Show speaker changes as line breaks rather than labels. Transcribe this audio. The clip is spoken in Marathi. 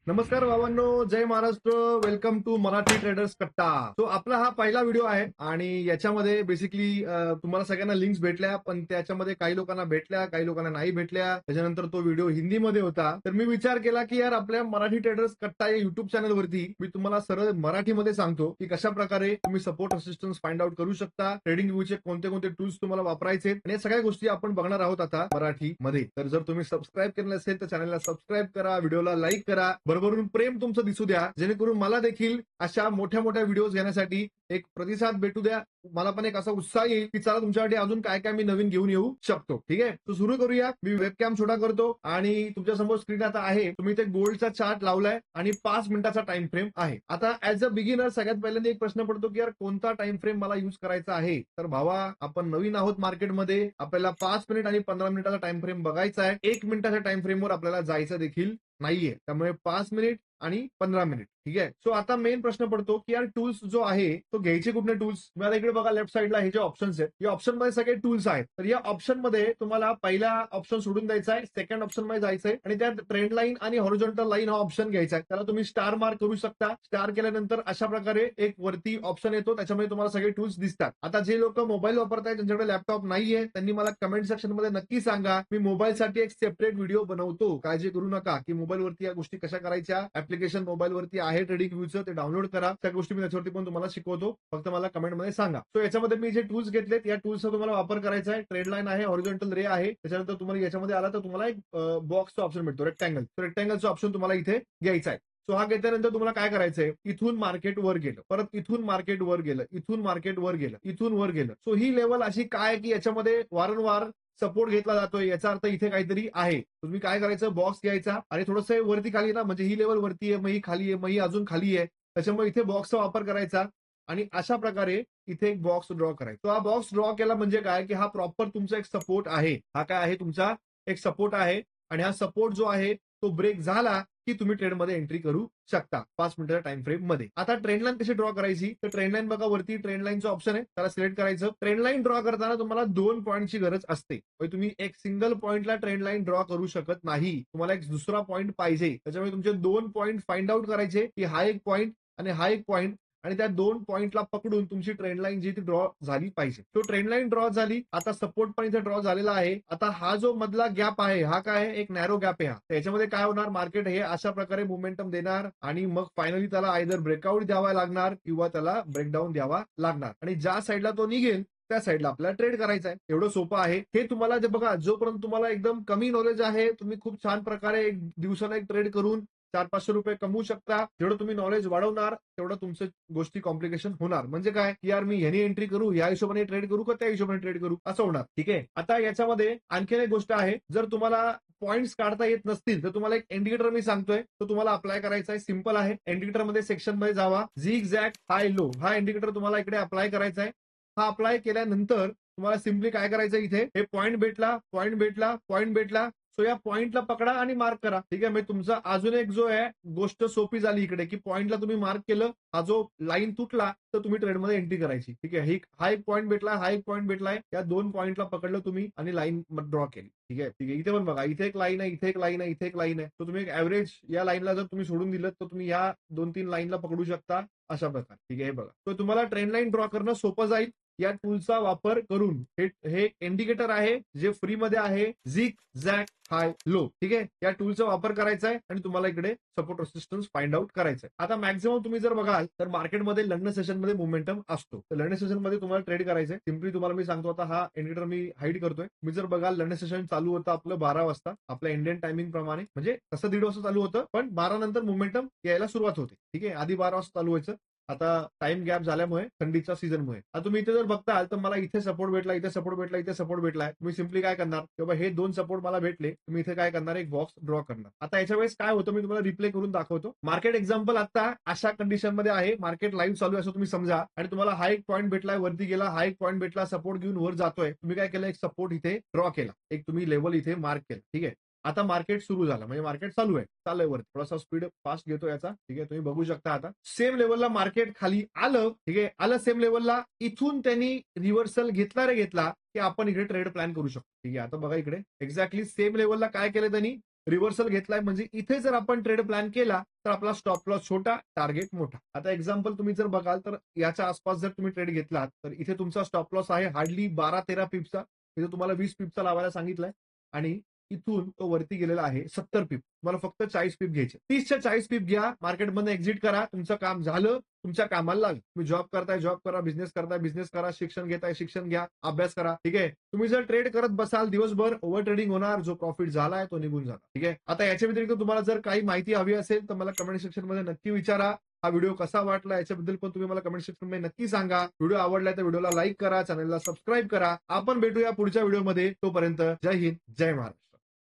नमस्कार भावांनो, जय Maharashtra. Welcome to Marathi traders Katta. तो आपला हा पहिला व्हिडिओ आहे आणि याच्यामध्ये बेसिकली तुम्हाला सगळ्यांना लिंक्स भेटल्या, पण त्याच्यामध्ये काही लोकांना भेटल्या, काही लोकांना नाही भेटल्या. त्याच्यानंतर तो व्हिडिओ हिंदीमध्ये होता. तर मी विचार केला की यार आपल्या मराठी ट्रेडर्स कट्टा या युट्यूब चॅनलवरती मी तुम्हाला सरळ मराठीमध्ये सांगतो की कशा प्रकारे तुम्ही सपोर्ट असिस्टन्स फाइंड आउट करू शकता, ट्रेडिंग व्ह्यूचे कोणते कोणते टूल्स तुम्हाला वापरायचे आणि या सगळ्या गोष्टी आपण बघणार आहोत आता मराठीमध्ये. तर जर तुम्ही सबस्क्राईब केलं नसेल तर चॅनलला सबस्क्राईब करा, व्हिडिओला लाईक करा, भरभरून प्रेम तुमचं दिसू द्या, जेणेकरून मला देखील अशा मोठ्या मोठ्या व्हिडिओज घेण्यासाठी एक प्रतिसाद भेटू द्या. मला पण एक असा उत्साह येईल की चला तुमच्यासाठी अजून काय काय मी नवीन घेऊन येऊ शकतो. ठीक आहे, तर सुरू करूया. मी वेबकॅम छोटा करतो आणि तुमच्या समोर स्क्रीन आता आहे. तुम्ही इथे गोल्डचा चार्ट लावलाय आणि 5 मिनिटाचा टाइम फ्रेम आहे. आता ऍज अ बिगिनर सगळ्यात पहिल्यांदा एक प्रश्न पडतो की यार कोणता टाइम फ्रेम मला युज करायचा आहे. तर भावा, आपण नवीन आहोत मार्केटमध्ये, आपल्याला 5 मिनिट आणि 15 मिनिटाचा टाइम फ्रेम बघायचा आहे. 1 मिनिटाच्या टाइम फ्रेमवर आपल्याला जायचं देखील नाहीये. त्यामुळे 5 मिनिट आणि 15 मिनिट. ठीक आहे. सो आता मेन प्रश्न पडतो की यार टूल्स जो आहे तो घ्यायचे कुठले टूल्स. तुम्हाला इकडे बघा लेफ्ट साईडला हे जे ऑप्शन्स आहेत, या ऑप्शन मध्ये सगळे टूल्स आहेत. तर या ऑप्शन मध्ये तुम्हाला पहिला ऑप्शन सोडून द्यायचा आहे, सेकंड ऑप्शन मध्ये जायचंय आणि त्यात ट्रेंड लाईन आणि हॉरिझॉन्टल लाईन हा ऑप्शन घ्यायचा आहे. त्याला तुम्ही स्टार मार्क करू शकता. स्टार केल्यानंतर अशा प्रकारे एक वरती ऑप्शन येतो, त्याच्यामध्ये तुम्हाला सगळे टूल्स दिसतात. आता जे लोक मोबाईल वापरतायत, ज्यांच्याकडे लॅपटॉप नाहीये, त्यांनी मला कमेंट सेक्शन मध्ये नक्की सांगा. मी मोबाईलसाठी एक सेपरेट व्हिडिओ बनवतो. काळजी करू नका की मोबाईलवरती या गोष्टी कशा करायच्या. ऍप्लिकेशन मोबाईलवरती आहे ट्रेडिंग व्ह्यूचं, ते डाउनलोड करा. त्या गोष्टी मी त्याच्यावरती पण तुम्हाला शिकवतो. फक्त मला कमेंटमध्ये सांगा. सो याच्यामध्ये मी जे टूल्स घेतलेत, या टूल्सचा तुम्हाला वापर करायचा आहे. ट्रेड लाईन आहे, हॉरिझॉन्टल रे आहे. त्याच्यानंतर तुम्हाला याच्यामध्ये आला तर तुम्हाला एक बॉक्सचा ऑप्शन मिळतो, रेक्टँगल. तो रेक्टँगलचा ऑप्शन तुम्हाला इथे घ्यायचा आहे. सो हा घेतल्यानंतर तुम्हाला काय करायचंय, इथून मार्केट वर गेलं, परत इथून मार्केट वर गेलं, इथून मार्केट वर गेलं, इथून वर गेलं. सो ही लेवल अशी काय की याच्यामध्ये वारंवार सपोर्ट घेतला जातोय, याचा अर्थ इथे काहीतरी आहे. तुम्ही काय करायचं, बॉक्स घ्यायचा आणि थोडंसं वरती खाली ना, म्हणजे ही लेवल वरती आहे, मग ही खाली आहे, मग ही अजून खाली आहे. त्याच्यामुळे इथे बॉक्सचा वापर करायचा आणि अशा प्रकारे इथे एक बॉक्स ड्रॉ करायचा. तो हा बॉक्स ड्रॉ केला म्हणजे काय की हा प्रॉपर तुमचा एक सपोर्ट आहे. हा काय आहे, तुमचा एक सपोर्ट आहे आणि हा सपोर्ट जो आहे तो ब्रेक झाला की तुम्ही ट्रेडमध्ये एंट्री करू शकता 5 मिनिटाच्या टाइम फ्रेम मध्ये. आता ट्रेंड लाईन कशी ड्रॉ करायची, तर ट्रेंड लाईन बघा, वरती ट्रेंड लाईनचं ऑप्शन आहे, त्याला सिलेक्ट करायचं. ट्रेंड लाईन ड्रॉ करताना तुम्हाला 2 पॉईंटची गरज असते. म्हणजे तुम्ही एक सिंगल पॉईंटला ट्रेंड लाईन ड्रॉ करू शकत नाही. तुम्हाला एक दुसरा पॉईंट पाहिजे. त्याच्यामुळे तुमचे 2 पॉईंट फाइंड आउट करायचे की हा एक पॉईंट आणि हा एक पॉईंट, आणि त्या 2 पॉईंटला पकडून तुमची ट्रेंड लाईन जी ती ड्रॉ झाली पाहिजे. तो ट्रेंड लाईन ड्रॉ झाली. आता सपोर्ट पण इथे ड्रॉ झालेला आहे. आता हा जो मधला गॅप आहे, हा काय आहे, एक नॅरो गॅप आहे. हा त्याच्यामध्ये काय होणार, मार्केट हे अशा प्रकारे मोमेंटम देणार आणि मग फायनली त्याला आयदर ब्रेकआउट द्यावा लागणार किंवा त्याला ब्रेकडाऊन द्यावा लागणार आणि ज्या साईडला तो निघेल त्या साईडला आपल्याला ट्रेड करायचा आहे. एवढं सोपं आहे हे. तुम्हाला जे बघा, जोपर्यंत तुम्हाला एकदम कमी नॉलेज आहे, तुम्ही खूप छान प्रकारे एक दिवसाला एक ट्रेड करून 400-500 रुपये कमवू शकता. जेवढं तुम्ही नॉलेज वाढवणार तेवढं तुमचं गोष्टी कॉम्प्लिकेशन होणार. म्हणजे काय की यार मी ह्यानी एंट्री करू, या हिशोबाने ट्रेड करू का त्या हिशोबाने ट्रेड करू, असं होणार. ठीक आहे. आता याच्यामध्ये आणखी एक गोष्ट आहे, जर तुम्हाला पॉईंट्स काढता येत नसतील तर तुम्हाला एक इंडिकेटर मी सांगतोय, तो तुम्हाला अप्लाय करायचा आहे. सिंपल आहे. इंडिकेटर मध्ये सेक्शन मध्ये जावा, झिग झॅग हाय लो हा इंडिकेटर तुम्हाला इकडे अप्लाय करायचा आहे. हा अप्लाय केल्यानंतर तुम्हाला सिम्पली काय करायचं, इथे हे पॉईंट भेटला, पॉईंट भेटला, पॉईंट भेटला. सो या पॉईंटला पकडा आणि मार्क करा. ठीक आहे. म्हणजे तुमचा अजून एक जो आहे गोष्ट सोपी झाली इकडे, की पॉईंटला तुम्ही मार्क केलं, हा जो लाईन तुटला तर तुम्ही ट्रेडमध्ये एंट्री करायची. ठीक आहे. हा एक पॉईंट भेटला, हा एक पॉईंट भेटलाय, या 2 पॉईंटला पकडलं तुम्ही आणि लाईन ड्रॉ केली. ठीक आहे. ठीक आहे. इथे पण बघा, इथे एक लाईन आहे, इथे एक लाईन आहे, इथे एक लाईन आहे. तर तुम्ही एक ऍव्हरेज या लाईनला जर तुम्ही सोडून दिलं तर तुम्ही या 2-3 लाईनला पकडू शकता अशा प्रकारे. ठीक आहे. हे बघा, तर तुम्हाला ट्रेंड लाईन ड्रॉ करणं सोपं जाईल या टूलचा वापर करून. हे इंडिकेटर आहे जे फ्रीमध्ये आहे, झिग झॅग हाय लो. ठीक आहे. या टूलचा वापर करायचा आहे आणि तुम्हाला इकडे सपोर्ट रेसिस्टन्स फाइंड आउट करायचा आहे. आता मॅक्झिमम तुम्ही जर बघाल तर मार्केटमध्ये लंडन सेशनमध्ये मोमेंटम असतो. तर लंडन सेशनमध्ये तुम्हाला ट्रेड करायचंय. सिम्पली तुम्हाला मी सांगतो, आता हा इंडिकेटर मी हाईड करतोय. मी जर बघाल लंडन सेशन चालू होतं आपलं 12 वाजता आपल्या इंडियन टायमिंग प्रमाणे, म्हणजे तसं 1:30 वाजता चालू होतं, पण 12 नंतर मोमेंटम यायला सुरुवात होते. ठीक आहे. आधी 12 वाजता चालू व्हायचं, आता टाइम गॅप झाल्यामुळे, थंडीच्या सीझनमुळे. आता तुम्ही इथे जर बघताल तर मला इथे सपोर्ट भेटला, इथे सपोर्ट भेटला, इथे सपोर्ट भेटलाय. तुम्ही सिम्पली काय करणार, किंवा हे 2 सपोर्ट मला भेटले, तुम्ही इथे काय करणार, एक बॉक्स ड्रॉ करणार. आता याच्या वेळेस काय होतं मी तुम्हाला रिप्ले करून दाखवतो. मार्केट एक्झाम्पल आता अशा कंडिशन मध्ये आहे, मार्केट लाईव्ह चालू आहे असं तुम्ही समजा, आणि तुम्हाला हा एक पॉईंट भेटलाय, वरती गेला, हा एक पॉईंट भेटला, सपोर्ट घेऊन वर जातोय. तुम्ही काय केलं, एक सपोर्ट इथे ड्रॉ केला, एक तुम्ही लेवल इथे मार्क केलं. ठीक आहे. आता मार्केट सुरू झालं, म्हणजे मार्केट चालू आहे, चालू आहे वर, थोडासा स्पीड फास्ट घेतो याचा. ठीक आहे. तुम्ही बघू शकता आता सेम लेवलला मार्केट खाली आलं. ठीक आहे. आलं सेम लेवलला, इथून त्यांनी रिव्हर्सल घेतला रे घेतला की आपण इकडे ट्रेड प्लॅन करू शकतो. ठीक आहे. आता बघा इकडे एक्झॅक्टली सेम लेवलला काय केलं त्यांनी, रिव्हर्सल घेतलाय म्हणजे इथे जर आपण ट्रेड प्लॅन केला तर आपला स्टॉप लॉस छोटा, टार्गेट मोठा. आता एक्झाम्पल तुम्ही जर बघाल तर याच्या आसपास जर तुम्ही ट्रेड घेतलात तर इथे तुमचा स्टॉप लॉस आहे हार्डली 12-13 पिपचा. इथे तुम्हाला 20 पिपचा लावायला सांगितलंय आणि इथून तो वरती गेलेला आहे 70 पिप. तुम्हाला फक्त 40 पिप घ्यायचे. 30च्या 40 पिप घ्या, मार्केटमध्ये एक्झिट करा, तुमचं काम झालं, तुमच्या कामाला लागलं. तुम्ही जॉब करताय जॉब करा, बिझनेस करताय बिझनेस करा, शिक्षण घेताय शिक्षण घ्या, अभ्यास करा. ठीक आहे. तुम्ही जर ट्रेड करत बसाल दिवसभर ओव्हर ट्रेडिंग होणार, जो प्रॉफिट झालाय तो निघून जाणार. ठीक आहे. आता याच्या व्यतिरिक्त तुम्हाला जर काही माहिती हवी असेल तर मला कमेंट सेक्शन मध्ये नक्की विचारा. हा व्हिडिओ कसा वाटला याच्याबद्दल पण तुम्ही मला कमेंट सेक्शन मध्ये नक्की सांगा. व्हिडिओ आवडलाय तर व्हिडिओला लाईक करा, चॅनलला सबस्क्राईब करा. आपण भेटूया पुढच्या व्हिडिओमध्ये. तोपर्यंत जय हिंद, जय महाराष्ट्र.